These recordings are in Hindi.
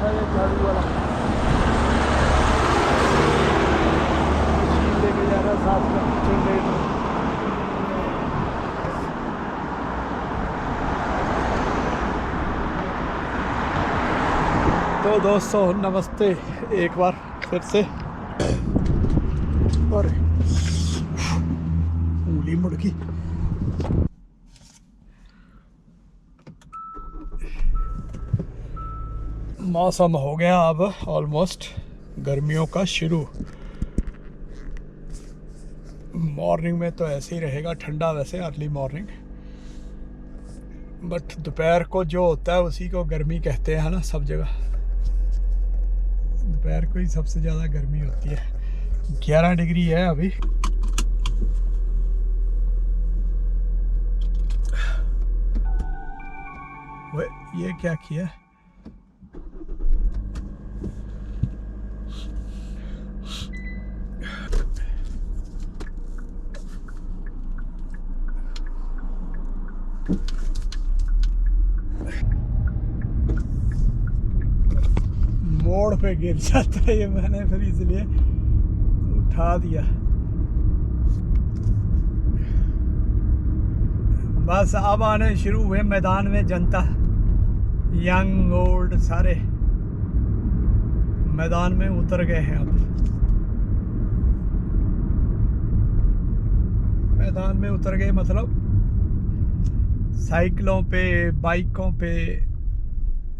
है ये झाड़ू वाला, मशीन लेके जा रहा है साथ में जनरेटर। तो दोस्तों नमस्ते एक बार फिर से। और उंगली मुड़ गई। मौसम हो गया अब ऑलमोस्ट गर्मियों का शुरू। मॉर्निंग में तो ऐसे ही रहेगा ठंडा, वैसे अर्ली मॉर्निंग, बट दोपहर को जो होता है उसी को गर्मी कहते हैं ना सब जगह। दोपहर को ही सबसे ज़्यादा गर्मी होती है। 11 डिग्री है अभी। ये क्या किया? मोड़ पे गिर जाता है ये, मैंने फिर इसलिए उठा दिया। बस अब आने शुरू हुए मैदान में जनता, यंग ओल्ड सारे मैदान में उतर गए हैं। अब मैदान में उतर गए मतलब साइकिलों पे, बाइकों पे।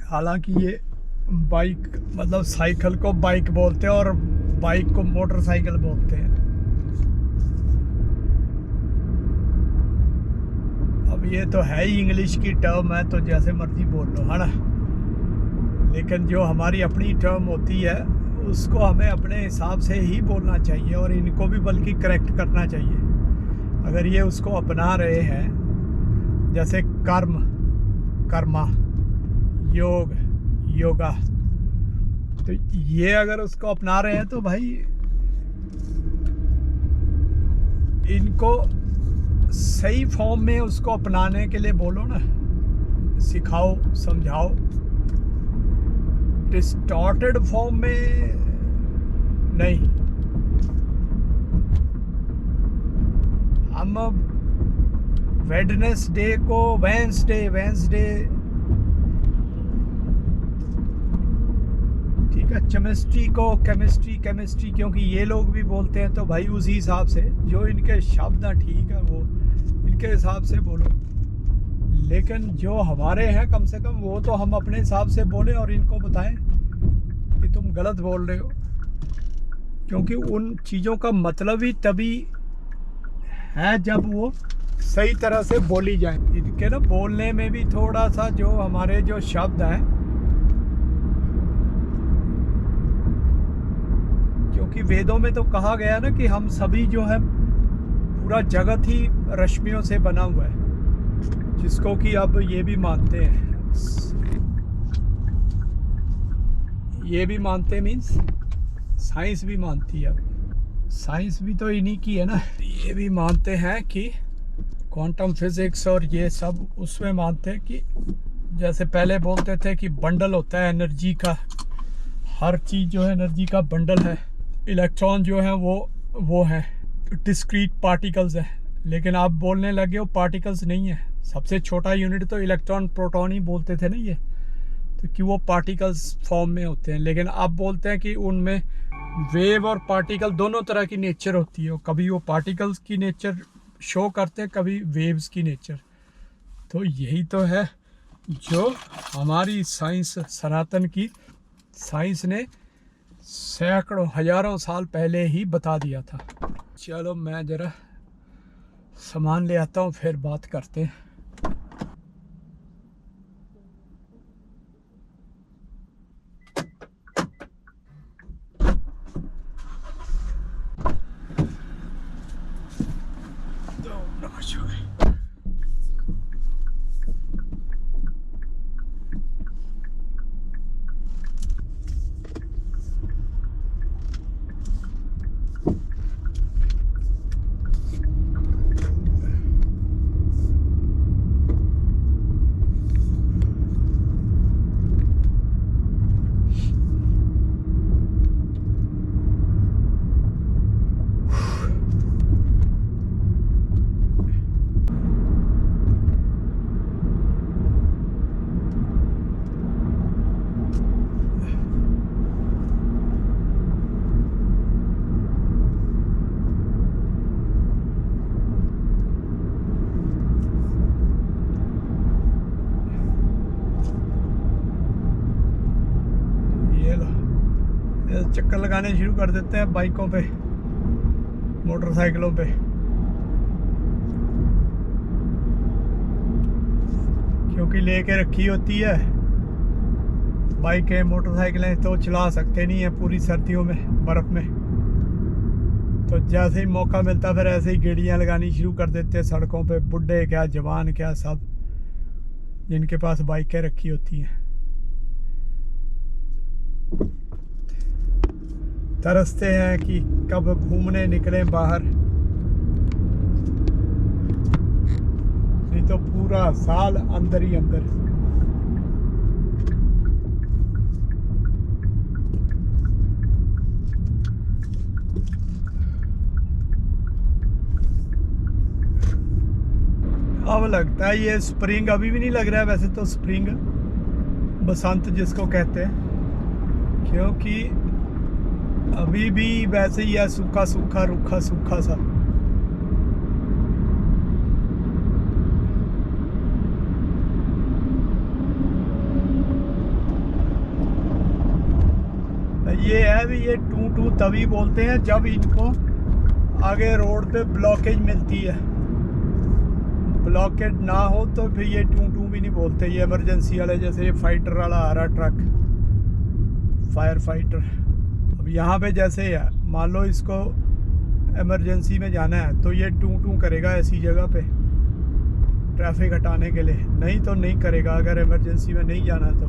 हालांकि ये बाइक मतलब साइकिल को बाइक बोलते हैं और बाइक को मोटरसाइकिल बोलते हैं। अब ये तो है ही इंग्लिश की टर्म है, तो जैसे मर्जी बोल लो, है ना। लेकिन जो हमारी अपनी टर्म होती है उसको हमें अपने हिसाब से ही बोलना चाहिए, और इनको भी बल्कि करेक्ट करना चाहिए। अगर ये उसको अपना रहे हैं, जैसे कर्म, कर्मा, योग, योगा, तो ये अगर उसको अपना रहे हैं तो भाई इनको सही फॉर्म में उसको अपनाने के लिए बोलो ना, सिखाओ, समझाओ। डिस्टॉर्टेड फॉर्म में नहीं। हम वेडनेसडे को वेंसडे ठीक है, केमिस्ट्री को केमिस्ट्री क्योंकि ये लोग भी बोलते हैं, तो भाई उसी हिसाब से जो इनके शब्द हैं, ठीक है, वो इनके हिसाब से बोलो। लेकिन जो हमारे हैं कम से कम वो तो हम अपने हिसाब से बोलें और इनको बताएं कि तुम गलत बोल रहे हो, क्योंकि उन चीज़ों का मतलब ही तभी है जब वो सही तरह से बोली जाए। इनके ना बोलने में भी थोड़ा सा जो हमारे जो शब्द हैं, क्योंकि वेदों में तो कहा गया ना कि हम सभी जो है पूरा जगत ही रश्मियों से बना हुआ है, जिसको कि अब ये भी मानते हैं। ये भी मानते मीन्स साइंस भी मानती है। अब साइंस भी तो इन्हीं की है ना। ये भी मानते हैं कि क्वांटम फिजिक्स और ये सब उसमें मानते हैं कि जैसे पहले बोलते थे कि बंडल होता है एनर्जी का, हर चीज़ जो है एनर्जी का बंडल है। इलेक्ट्रॉन जो है वो है डिस्क्रीट पार्टिकल्स है, लेकिन आप बोलने लगे हो पार्टिकल्स नहीं है। सबसे छोटा यूनिट तो इलेक्ट्रॉन प्रोटॉन ही बोलते थे ना ये, तो कि वो पार्टिकल्स फॉर्म में होते हैं। लेकिन आप बोलते हैं कि उनमें वेव और पार्टिकल दोनों तरह की नेचर होती है, कभी वो पार्टिकल्स की नेचर शो करते हैं, कभी वेव्स की नेचर। तो यही तो है जो हमारी साइंस, सनातन की साइंस ने सैकड़ों हजारों साल पहले ही बता दिया था। चलो मैं ज़रा सामान ले आता हूँ, फिर बात करते हैं। चक्कर लगाने शुरू कर देते हैं बाइकों पे, मोटरसाइकिलों पे। क्योंकि लेके रखी होती है बाइकें मोटरसाइकिलें, तो चला सकते नहीं है पूरी सर्दियों में बर्फ़ में। तो जैसे ही मौका मिलता फिर ऐसे ही गेड़ियाँ लगानी शुरू कर देते हैं सड़कों पे, बुढ़े क्या जवान क्या सब, जिनके पास बाइकें रखी होती हैं। तरसते हैं कि कब घूमने निकलें बाहर, नहीं तो पूरा साल अंदर ही अंदर। अब लगता है ये स्प्रिंग, अभी भी नहीं लग रहा है वैसे तो स्प्रिंग, बसंत जिसको कहते हैं, क्योंकि अभी भी वैसे ही है, सूखा सूखा रूखा सूखा सा। ये है भी, ये टू टू तभी बोलते हैं जब इनको आगे रोड पे ब्लॉकेज मिलती है। ब्लॉकेज ना हो तो फिर ये टू टू भी नहीं बोलते। ये इमरजेंसी वाले, जैसे ये फाइटर वाला आ रहा ट्रक, फायर फाइटर। अब यहाँ पे जैसे है, मान लो इसको इमरजेंसी में जाना है तो ये टू टू करेगा ऐसी जगह पे ट्रैफिक हटाने के लिए, नहीं तो नहीं करेगा अगर इमरजेंसी में नहीं जाना तो।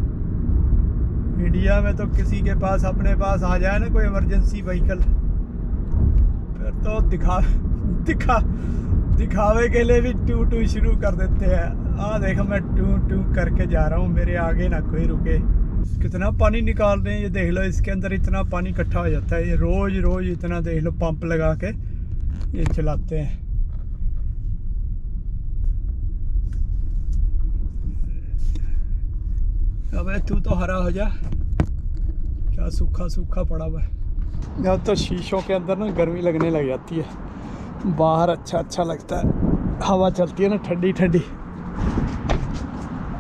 इंडिया में तो किसी के पास अपने पास आ जाए ना कोई इमरजेंसी व्हीकल, फिर तो दिखावे के लिए भी टू टू शुरू कर देते हैं। देखो मैं टू टू करके जा रहा हूँ, मेरे आगे ना कोई रुके। कितना पानी निकाल रहे हैं ये देख लो, इसके अंदर इतना पानी इकट्ठा हो जाता है। ये रोज रोज इतना देख लो, पंप लगा के ये चलाते हैं। अबे तू तो हरा हो जा, क्या सूखा सूखा पड़ा हुआ है। अब तो शीशों के अंदर ना गर्मी लगने लग जाती है, बाहर अच्छा अच्छा लगता है, हवा चलती है ना ठंडी ठंडी।